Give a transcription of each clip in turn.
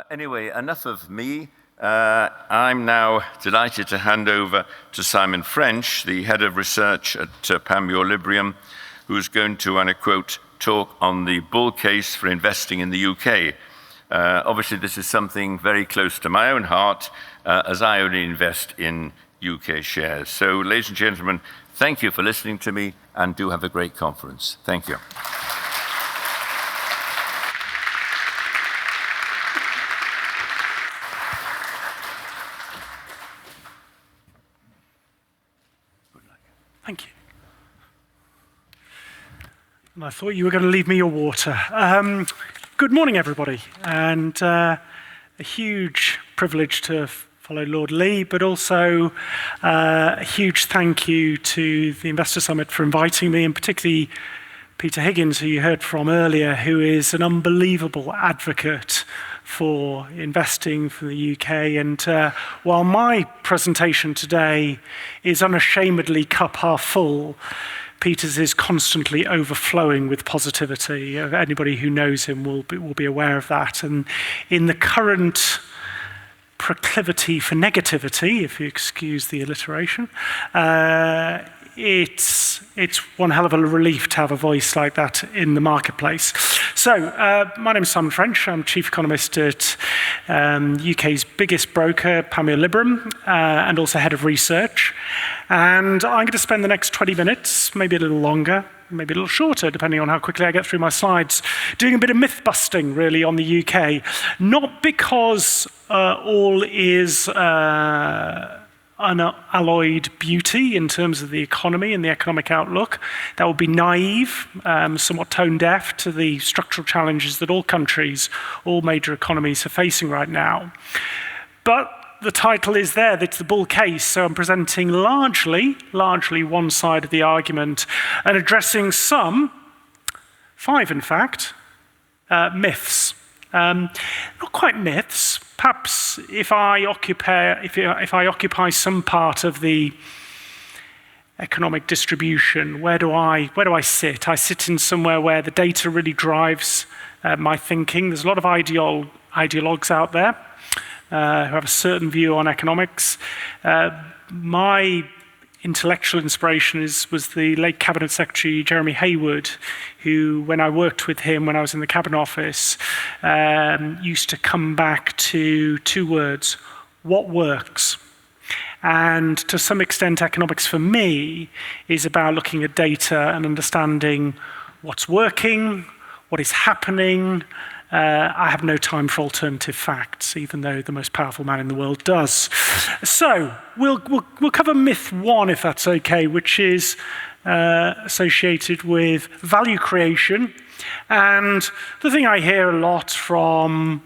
Anyway, enough of me. I'm now delighted to hand over to Simon French, the head of research at Panmure Liberum, who's going to, and I quote, talk on the bull case for investing in the UK. Obviously, this is something very close to my own heart, as I only invest in UK shares. So, ladies and gentlemen, thank you for listening to me, and do have a great conference. Thank you. Thank you. And I thought you were going to leave me your water. Good morning, everybody. And a huge privilege to follow Lord Lee, but also a huge thank you to the Investor Summit for inviting me, and particularly Peter Higgins, who you heard from earlier, who is an unbelievable advocate for investing for the UK. And while my presentation today is unashamedly cup half full, Peter's is constantly overflowing with positivity. Anybody who knows him will be aware of that. And in the current proclivity for negativity, if you excuse the alliteration, it's one hell of a relief to have a voice like that in the marketplace. So, my name is Simon French. I'm chief economist at UK's biggest broker, Panmure Liberum, and also head of research. And I'm going to spend the next 20 minutes, maybe a little longer, maybe a little shorter, depending on how quickly I get through my slides, doing a bit of myth busting, really, on the UK. Not because all is unalloyed beauty in terms of the economy and the economic outlook. That would be naive, somewhat tone deaf to the structural challenges that all countries, all major economies are facing right now. But the title is there, it's the bull case, so I'm presenting largely one side of the argument and addressing some, 5 in fact, myths. Not quite myths. Perhaps if I occupy some part of the economic distribution, where do I sit? I sit in somewhere where the data really drives my thinking. There's a lot of ideologues out there who have a certain view on economics. My intellectual inspiration was the late Cabinet Secretary Jeremy Hayward, who, when I worked with him when I was in the Cabinet Office, used to come back to 2 words: what works? And to some extent, economics for me is about looking at data and understanding what's working, what is happening. I have no time for alternative facts, even though the most powerful man in the world does. So we'll cover myth 1, if that's okay, which is associated with value creation. And the thing I hear a lot from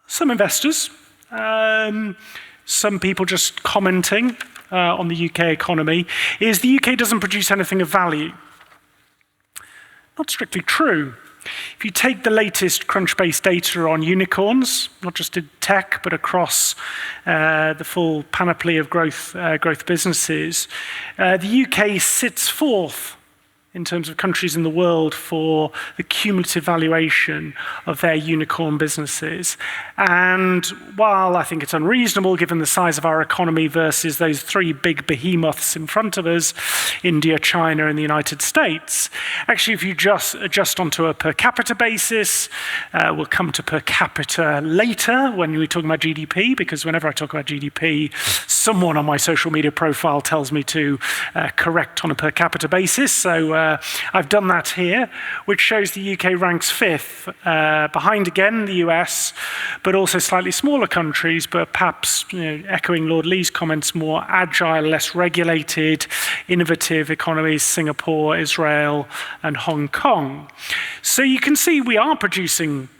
some investors, some people just commenting on the UK economy, is the UK doesn't produce anything of value. Not strictly true. If you take the latest Crunchbase data on unicorns, not just in tech, but across the full panoply of growth businesses, the UK sits 4th in terms of countries in the world for the cumulative valuation of their unicorn businesses. And while I think it's unreasonable, given the size of our economy versus those 3 big behemoths in front of us, India, China, and the United States, actually, if you just adjust onto a per capita basis, we'll come to per capita later when we're talking about GDP, because whenever I talk about GDP, someone on my social media profile tells me to correct on a per capita basis. So I've done that here, which shows the UK ranks 5th, behind again the US, but also slightly smaller countries, but perhaps, echoing Lord Lee's comments, more agile, less regulated, innovative economies, Singapore, Israel, and Hong Kong. So you can see we are producing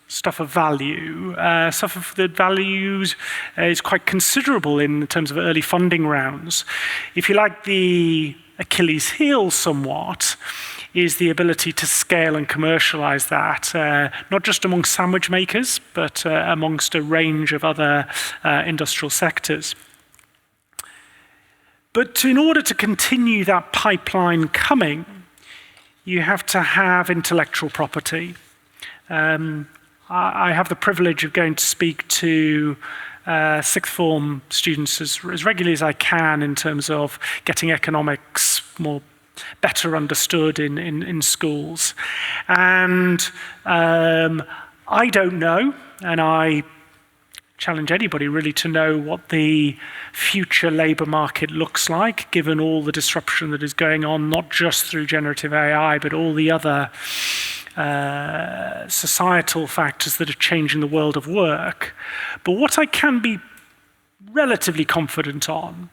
stuff of value. Stuff of the values is quite considerable in terms of early funding rounds. If you like, the Achilles heel somewhat is the ability to scale and commercialize that, not just among sandwich makers, but amongst a range of other industrial sectors. But in order to continue that pipeline coming, you have to have intellectual property. I have the privilege of going to speak to sixth form students as regularly as I can in terms of getting economics better understood in schools. And I don't know, and I challenge anybody really to know what the future labour market looks like, given all the disruption that is going on, not just through generative AI, but all the other societal factors that are changing the world of work. But what I can be relatively confident on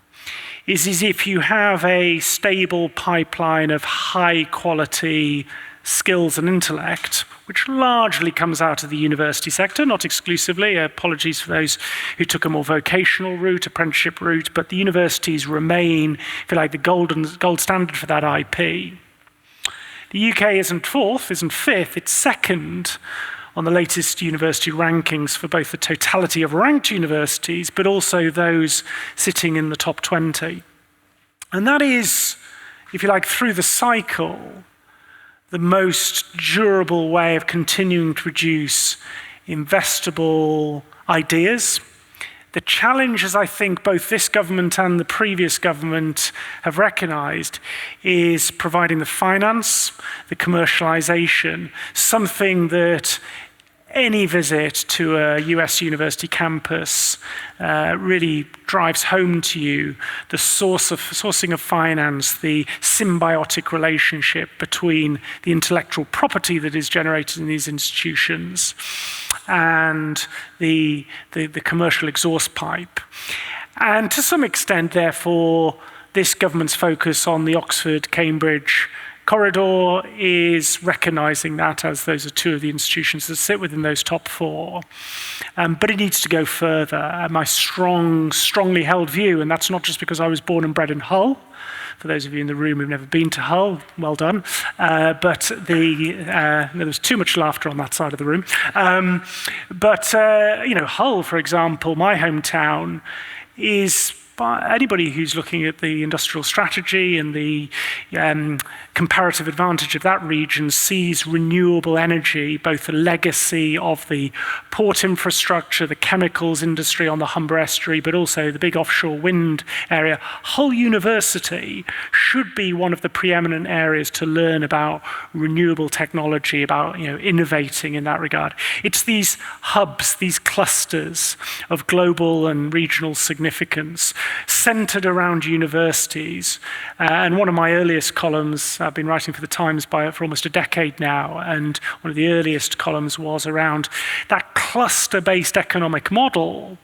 is if you have a stable pipeline of high quality skills and intellect, which largely comes out of the university sector, not exclusively. Apologies for those who took a more vocational route, apprenticeship route, but the universities remain, if you like, the gold standard for that IP. The UK isn't fourth, isn't fifth, it's second on the latest university rankings for both the totality of ranked universities, but also those sitting in the top 20. And that is, if you like, through the cycle, the most durable way of continuing to produce investable ideas. The challenge, as I think both this government and the previous government have recognized, is providing the finance, the commercialization, something that any visit to a US university campus really drives home to you the sourcing of finance, the symbiotic relationship between the intellectual property that is generated in these institutions and the commercial exhaust pipe. And to some extent, therefore, this government's focus on the Oxford-Cambridge corridor is recognizing that, as those are two of the institutions that sit within those top four. But it needs to go further. My strongly held view, and that's not just because I was born and bred in Hull. For those of you in the room who've never been to Hull, well done. But there was too much laughter on that side of the room. Hull, for example, my hometown, is anybody who's looking at the industrial strategy and the comparative advantage of that region sees renewable energy, both the legacy of the port infrastructure, the chemicals industry on the Humber estuary, but also the big offshore wind area. Hull University should be one of the preeminent areas to learn about renewable technology, about innovating in that regard. It's these hubs, these clusters of global and regional significance centered around universities. And one of my earliest columns, I've been writing for the Times for almost a decade now, and one of the earliest columns was around that cluster-based economic model,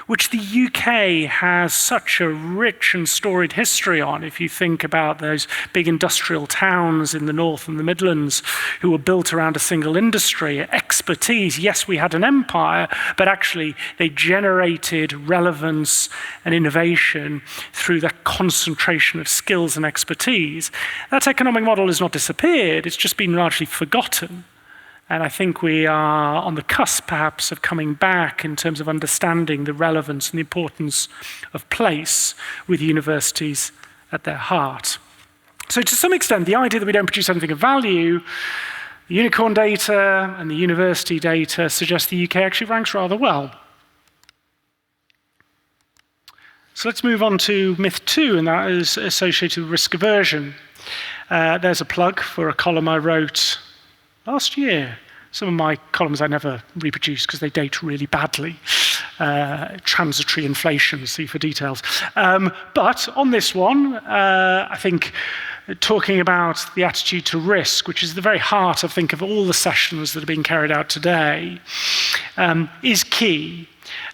which the UK has such a rich and storied history on. If you think about those big industrial towns in the North and the Midlands who were built around a single industry, expertise, yes, we had an empire, but actually they generated relevance and innovation through the concentration of skills and expertise. That economic model has not disappeared, it's just been largely forgotten. And I think we are on the cusp, perhaps, of coming back in terms of understanding the relevance and the importance of place with universities at their heart. So to some extent, the idea that we don't produce anything of value, the unicorn data and the university data suggest the UK actually ranks rather well. So let's move on to myth 2, and that is associated with risk aversion. There's a plug for a column I wrote last year. Some of my columns I never reproduce because they date really badly. Transitory inflation, see for details. But on this one, I think talking about the attitude to risk, which is the very heart, I think, of all the sessions that are being carried out today, is key.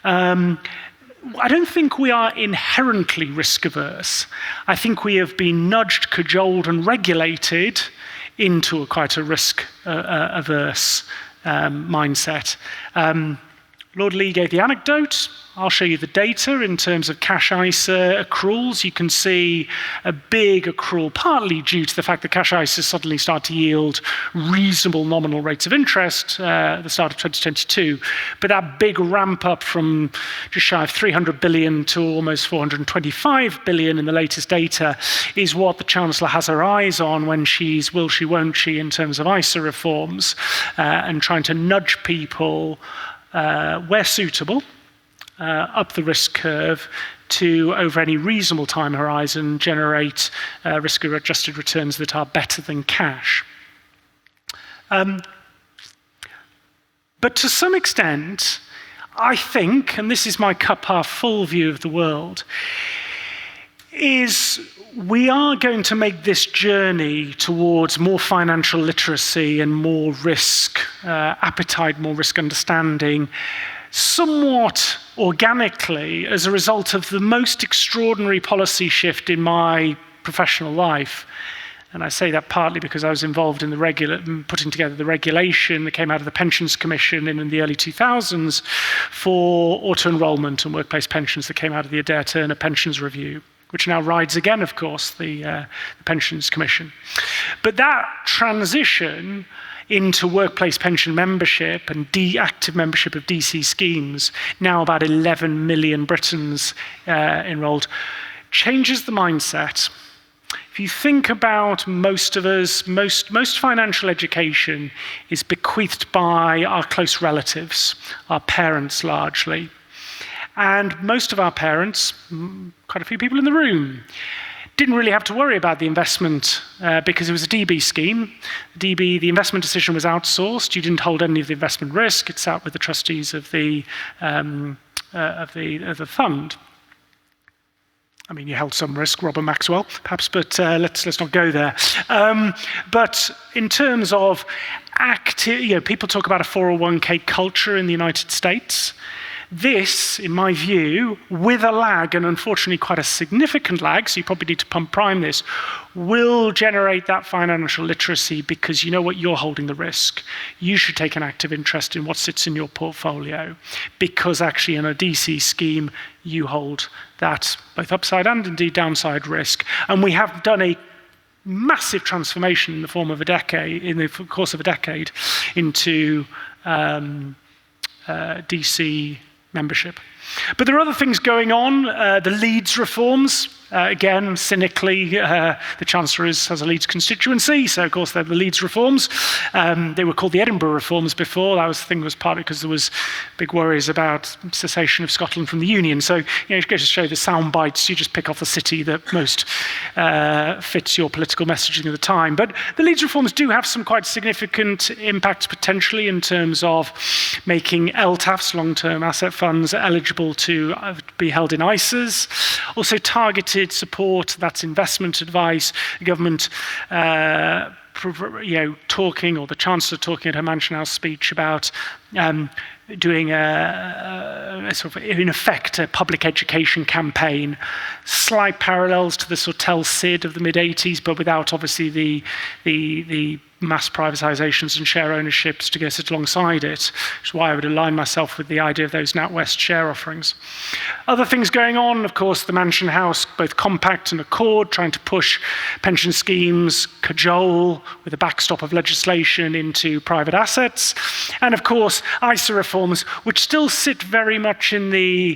I don't think we are inherently risk averse. I think we have been nudged, cajoled, and regulated into quite a risk-averse mindset. Lord Lee gave the anecdote. I'll show you the data in terms of cash ISA accruals. You can see a big accrual, partly due to the fact that cash ISAs suddenly start to yield reasonable nominal rates of interest at the start of 2022. But that big ramp up from just shy of 300 billion to almost 425 billion in the latest data is what the Chancellor has her eyes on when she's will she, won't she, in terms of ISA reforms and trying to nudge people where suitable up the risk curve to, over any reasonable time horizon, generate risk-adjusted returns that are better than cash. But to some extent, I think, and this is my cup half full view of the world, is we are going to make this journey towards more financial literacy and more risk appetite, more risk understanding, somewhat organically as a result of the most extraordinary policy shift in my professional life. And I say that partly because I was involved in the putting together the regulation that came out of the Pensions Commission in the early 2000s for auto-enrollment and workplace pensions that came out of the Adair Turner Pensions Review, which now rides again, of course, the Pensions Commission. But that transition into workplace pension membership and active membership of DC schemes, now about 11 million Britons enrolled, changes the mindset. If you think about most of us, most financial education is bequeathed by our close relatives, our parents largely. And most of our parents, quite a few people in the room, didn't really have to worry about the investment because it was a DB scheme. The investment decision was outsourced. You didn't hold any of the investment risk. It sat with the trustees of the fund. I mean, you held some risk, Robert Maxwell, perhaps, but let's not go there. But in terms of people talk about a 401k culture in the United States. This, in my view, with a lag, and unfortunately quite a significant lag, so you probably need to pump prime this, will generate that financial literacy because you know what, you're holding the risk. You should take an active interest in what sits in your portfolio because actually in a DC scheme, you hold that both upside and indeed downside risk. And we have done a massive transformation in the course of a decade, into DC membership. But there are other things going on. The Leeds reforms, again, cynically, the Chancellor has a Leeds constituency, so of course they're the Leeds reforms. They were called the Edinburgh reforms before. That was partly because there was big worries about cessation of Scotland from the Union. So, it goes to show the sound bites, you just pick off the city that most fits your political messaging at the time. But the Leeds reforms do have some quite significant impacts potentially in terms of making LTAFs, long-term asset funds, eligible to be held in ISAs. Also targeted support, that's investment advice. The government talking, or the Chancellor talking at her Mansion House speech about doing a sort of, in effect, a public education campaign. Slight parallels to the Sautel SID of the mid-80s, but without obviously the mass privatisations and share ownerships to go sit alongside it, which is why I would align myself with the idea of those NatWest share offerings. Other things going on, of course, the Mansion House, both Compact and Accord, trying to push pension schemes, cajole with a backstop of legislation into private assets, and of course, ISA reforms, which still sit very much in the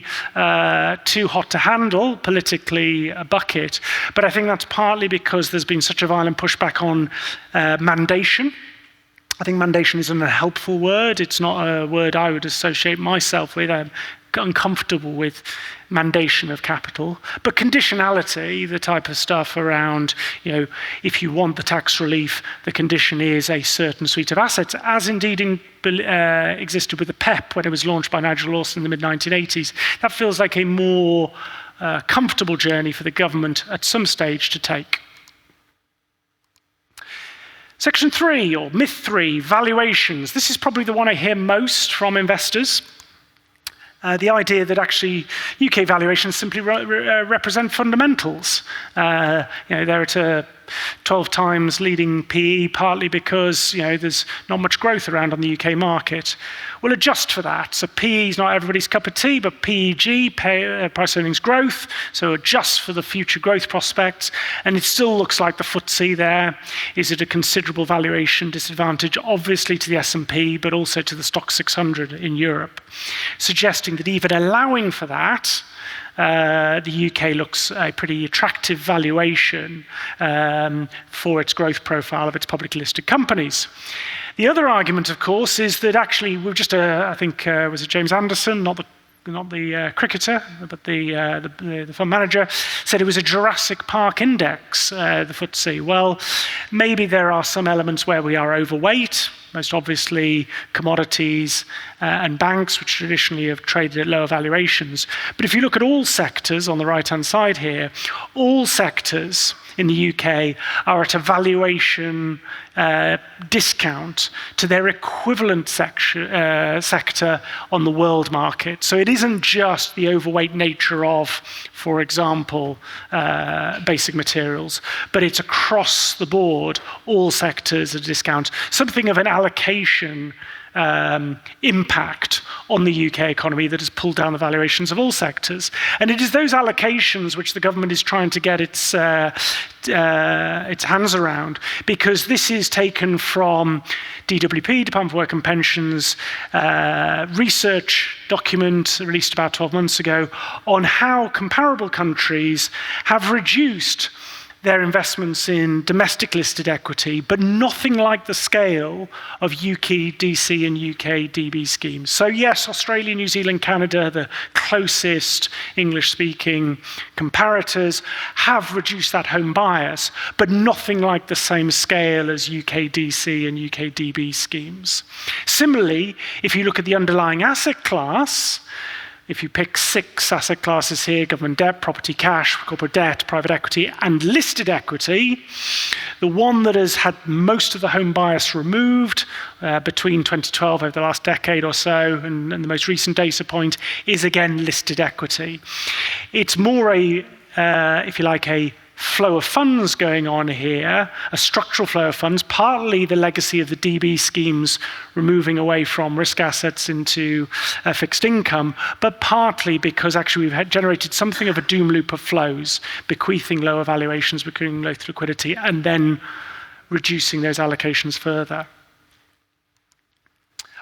too hot to handle politically bucket, but I think that's partly because there's been such a violent pushback on mandation. I think mandation is an unhelpful word. It's not a word I would associate myself with. I'm uncomfortable with mandation of capital. But conditionality, the type of stuff around, if you want the tax relief, the condition is a certain suite of assets, as indeed existed with the PEP when it was launched by Nigel Lawson in the mid-1980s. That feels like a more comfortable journey for the government at some stage to take. Section 3, or myth 3, valuations. This is probably the one I hear most from investors. The idea that actually UK valuations simply represent fundamentals. They're at a 12 times leading PE, partly because there's not much growth around on the UK market. We'll adjust for that. So PE is not everybody's cup of tea, but PEG, price earnings growth, so adjust for the future growth prospects, and it still looks like the FTSE there is at a considerable valuation disadvantage, obviously to the S&P, but also to the Stock 600 in Europe, suggesting that even allowing for that, the UK looks a pretty attractive valuation for its growth profile of its publicly listed companies. The other argument, of course, is that actually we've just, I think, was it James Anderson, not the cricketer, but the fund manager, said it was a Jurassic Park index, the FTSE. Well, maybe there are some elements where we are overweight, most obviously commodities and banks, which traditionally have traded at lower valuations. But if you look at all sectors on the right-hand side here, all sectors in the UK are at a valuation discount to their equivalent sector on the world market. So it isn't just the overweight nature of, for example, basic materials, but it's across the board, all sectors at a discount, something of an allocation impact on the UK economy that has pulled down the valuations of all sectors. And it is those allocations which the government is trying to get its hands around, because this is taken from DWP, Department for Work and Pensions, research document released about 12 months ago on how comparable countries have reduced their investments in domestic listed equity, but nothing like the scale of UK DC and UK DB schemes. So yes, Australia, New Zealand, Canada, the closest English-speaking comparators, have reduced that home bias, but nothing like the same scale as UK DC and UK DB schemes. Similarly, if you look at the underlying asset class, if you pick 6 asset classes here, government debt, property cash, corporate debt, private equity, and listed equity, the one that has had most of the home bias removed between 2012 over the last decade or so, and the most recent data point, is again listed equity. It's more if you like, a flow of funds going on here, a structural flow of funds, partly the legacy of the DB schemes removing away from risk assets into fixed income, but partly because actually we've generated something of a doom loop of flows, bequeathing lower valuations, bequeathing low liquidity, and then reducing those allocations further.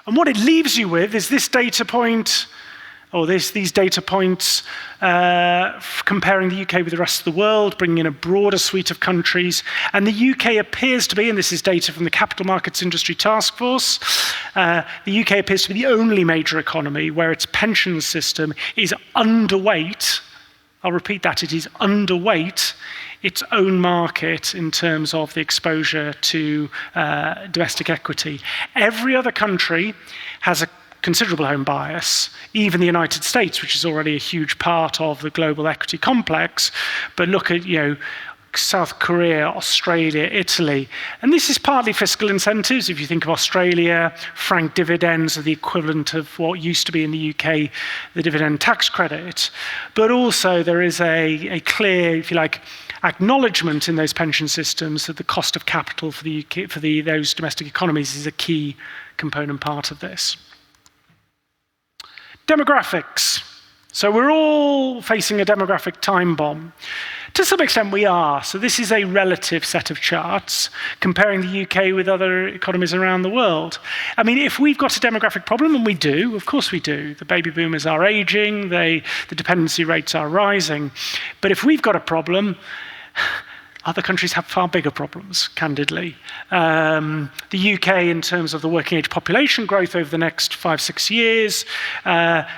And what it leaves you with is this data point, or these data points comparing the UK with the rest of the world, bringing in a broader suite of countries. And the UK appears to be, and this is data from the Capital Markets Industry Task Force, the UK appears to be the only major economy where its pension system is underweight. I'll repeat that, it is underweight its own market in terms of the exposure to domestic equity. Every other country has a considerable home bias, even the United States, which is already a huge part of the global equity complex. But look at, South Korea, Australia, Italy. And this is partly fiscal incentives. If you think of Australia, frank dividends are the equivalent of what used to be in the UK, the dividend tax credit. But also there is a clear, if you like, acknowledgement in those pension systems that the cost of capital for the UK, for those domestic economies is a key component part of this. Demographics. So we're all facing a demographic time bomb. To some extent we are. So this is a relative set of charts comparing the UK with other economies around the world. I mean, if we've got a demographic problem, and we do, of course we do. The baby boomers are aging, the dependency rates are rising. But if we've got a problem, other countries have far bigger problems, candidly. The UK, in terms of the working age population growth over the next 5-6 years,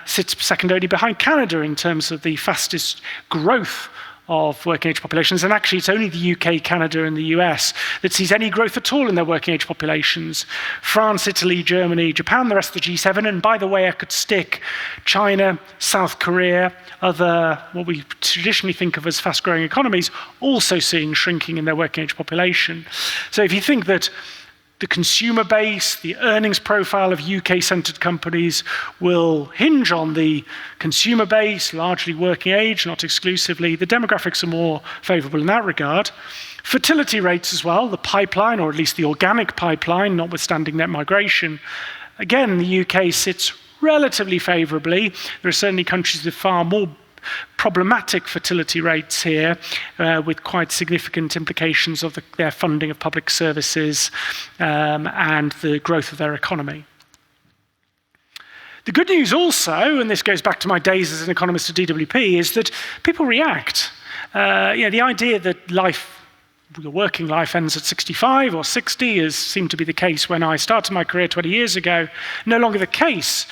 sits second only behind Canada in terms of the fastest growth of working age populations. And actually, it's only the UK, Canada, and the US that sees any growth at all in their working age populations. France, Italy, Germany, Japan, the rest of the G7. And by the way, I could stick China, South Korea, other what we traditionally think of as fast-growing economies, also seeing shrinking in their working age population. So if you think that the consumer base, the earnings profile of UK-centered companies will hinge on the consumer base, largely working age, not exclusively. The demographics are more favorable in that regard. Fertility rates as well, the pipeline, or at least the organic pipeline, notwithstanding net migration. Again, the UK sits relatively favourably. There are certainly countries with far more problematic fertility rates here, with quite significant implications of their funding of public services and the growth of their economy. The good news also, and this goes back to my days as an economist at DWP, is that people react. The idea that your working life ends at 65 or 60 seemed to be the case when I started my career 20 years ago, no longer the case.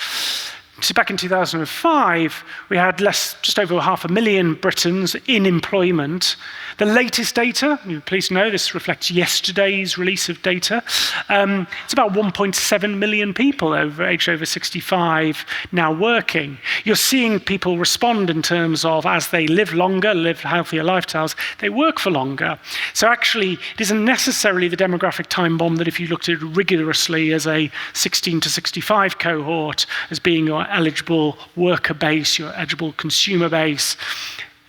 So back in 2005, we had just over 500,000 Britons in employment. The latest data, please know this reflects yesterday's release of data, it's about 1.7 million people aged over 65 now working. You're seeing people respond in terms of as they live longer, live healthier lifestyles, they work for longer. So actually, it isn't necessarily the demographic time bomb that if you looked at it rigorously as a 16 to 65 cohort as being your eligible worker base, your eligible consumer base.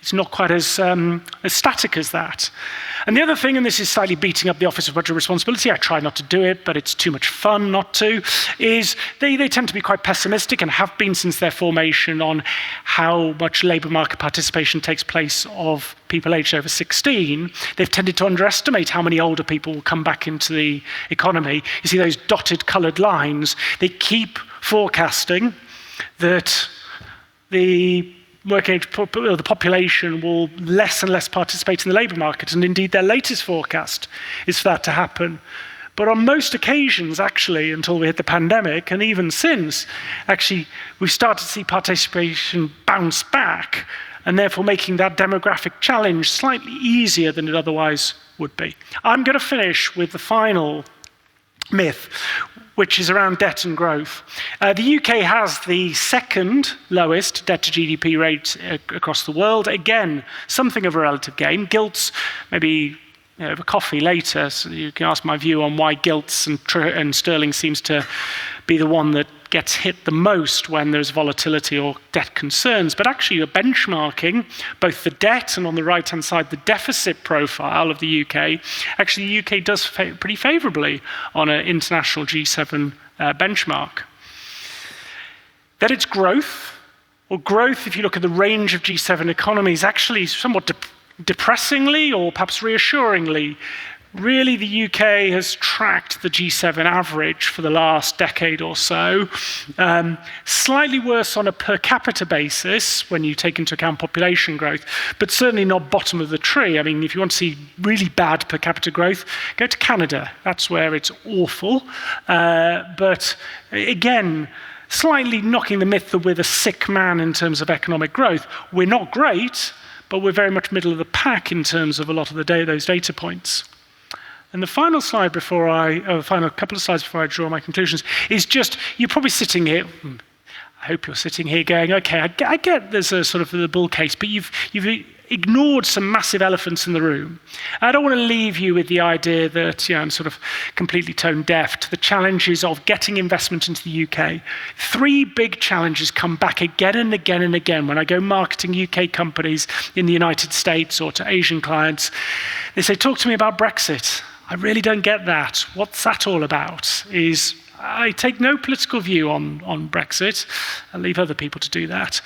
It's not quite as static as that. And the other thing, and this is slightly beating up the Office of Budget Responsibility, I try not to do it, but it's too much fun not to, is they tend to be quite pessimistic and have been since their formation on how much labour market participation takes place of people aged over 16. They've tended to underestimate how many older people will come back into the economy. You see those dotted coloured lines, they keep forecasting that the working age, the population will less and less participate in the labour market, and indeed their latest forecast is for that to happen. But on most occasions, actually, until we hit the pandemic, and even since, actually, we've started to see participation bounce back, and therefore making that demographic challenge slightly easier than it otherwise would be. I'm going to finish with the final myth, which is around debt and growth. The UK has the second lowest debt to GDP rate across the world. Again, something of a relative game. Gilts, maybe over coffee later, so you can ask my view on why gilts and sterling seems to be the one that gets hit the most when there's volatility or debt concerns. But actually, you're benchmarking both the debt and on the right-hand side, the deficit profile of the UK. Actually, the UK does pretty favourably on an international G7 benchmark. That it's growth, or growth, if you look at the range of G7 economies, actually somewhat depressingly or perhaps reassuringly, really the UK has tracked the G7 average for the last decade or so. Slightly worse on a per capita basis when you take into account population growth, but certainly not bottom of the tree. I mean, if you want to see really bad per capita growth, go to Canada. That's where it's awful. But again, slightly knocking the myth that we're the sick man in terms of economic growth. We're not great, but we're very much middle of the pack in terms of a lot of those data points. And the final slide final couple of slides before I draw my conclusions is just, you're probably sitting here, I hope you're sitting here going, okay, I get there's a sort of the bull case, but you've ignored some massive elephants in the room. I don't want to leave you with the idea that I'm sort of completely tone deaf to the challenges of getting investment into the UK. 3 big challenges come back again and again and again when I go marketing UK companies in the United States or to Asian clients. They say, talk to me about Brexit. I really don't get that. What's that all about? I take no political view on Brexit. I'll leave other people to do that.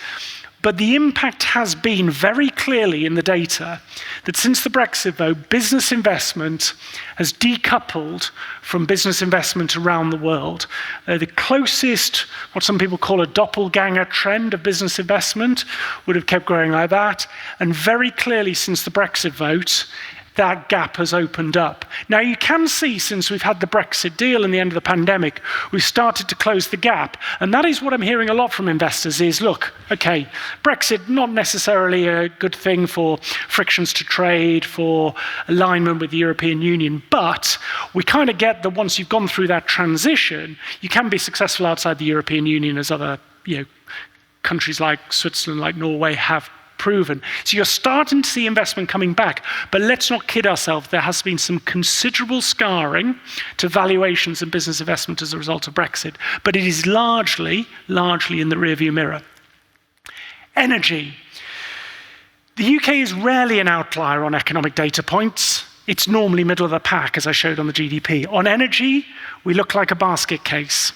But the impact has been very clearly in the data that since the Brexit vote, business investment has decoupled from business investment around the world. The closest, what some people call a doppelganger trend of business investment would have kept growing like that. And very clearly since the Brexit vote, that gap has opened up. Now you can see since we've had the Brexit deal and the end of the pandemic, we've started to close the gap. And that is what I'm hearing a lot from investors is, look, okay, Brexit, not necessarily a good thing for frictions to trade, for alignment with the European Union, but we kind of get that once you've gone through that transition, you can be successful outside the European Union as other countries like Switzerland, like Norway have proven. So you're starting to see investment coming back, but let's not kid ourselves. There has been some considerable scarring to valuations and business investment as a result of Brexit, but it is largely in the rearview mirror. Energy. The UK is rarely an outlier on economic data points. it's normally middle of the pack, as I showed on the GDP. On energy, we look like a basket case.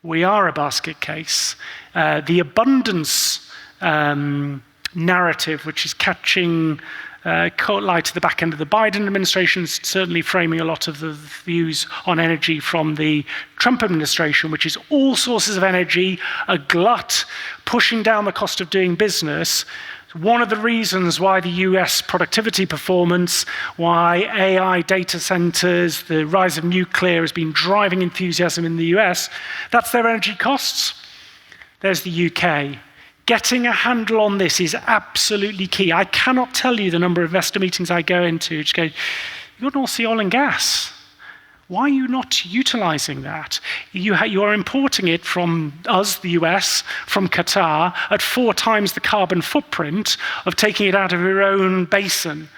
We are a basket case. The abundance narrative, which is catching light at the back end of the Biden administration, is certainly framing a lot of the views on energy from the Trump administration, which is all sources of energy, a glut, pushing down the cost of doing business. One of the reasons why the US productivity performance, why AI data centers, the rise of nuclear has been driving enthusiasm in the US, that's their energy costs. There's the UK. Getting a handle on this is absolutely key. I cannot tell you the number of investor meetings I go into which go, you're North Sea oil and gas. Why are you not utilizing that? You are importing it from us, the US, from Qatar, at 4 times the carbon footprint of taking it out of your own basin.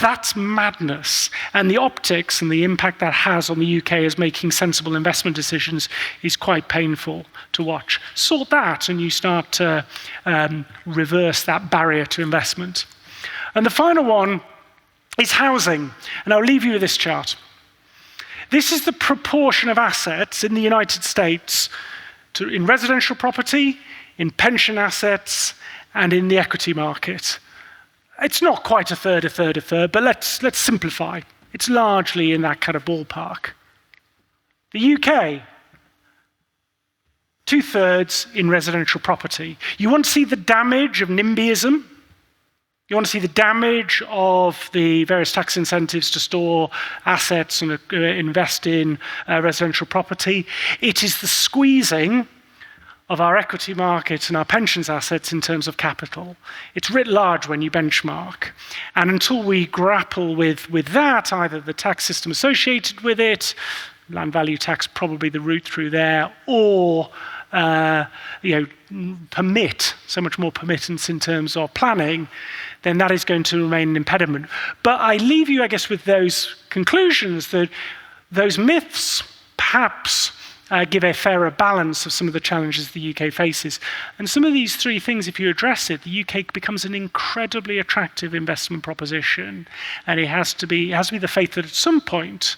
That's madness. And the optics and the impact that has on the UK as making sensible investment decisions is quite painful to watch. Sort that and you start to reverse that barrier to investment. And the final one is housing. And I'll leave you with this chart. This is the proportion of assets in the United States in residential property, in pension assets, and in the equity market. It's not quite a third, but let's simplify. It's largely in that kind of ballpark. The UK, 2/3 in residential property. You want to see the damage of NIMBYism? You want to see the damage of the various tax incentives to store assets and invest in residential property? It is the squeezing of our equity market and our pensions assets in terms of capital. It's writ large when you benchmark. And until we grapple with that, either the tax system associated with it, land value tax probably the route through there, or permit, so much more permittance in terms of planning, then that is going to remain an impediment. But I leave you, I guess, with those conclusions that those myths perhaps give a fairer balance of some of the challenges the UK faces. And some of these 3 things, if you address it, the UK becomes an incredibly attractive investment proposition. And it has to be the faith that at some point,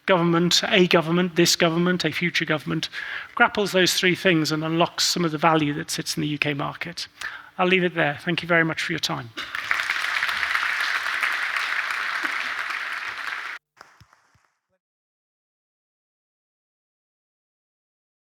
this government, a future government, grapples those 3 things and unlocks some of the value that sits in the UK market. I'll leave it there. Thank you very much for your time.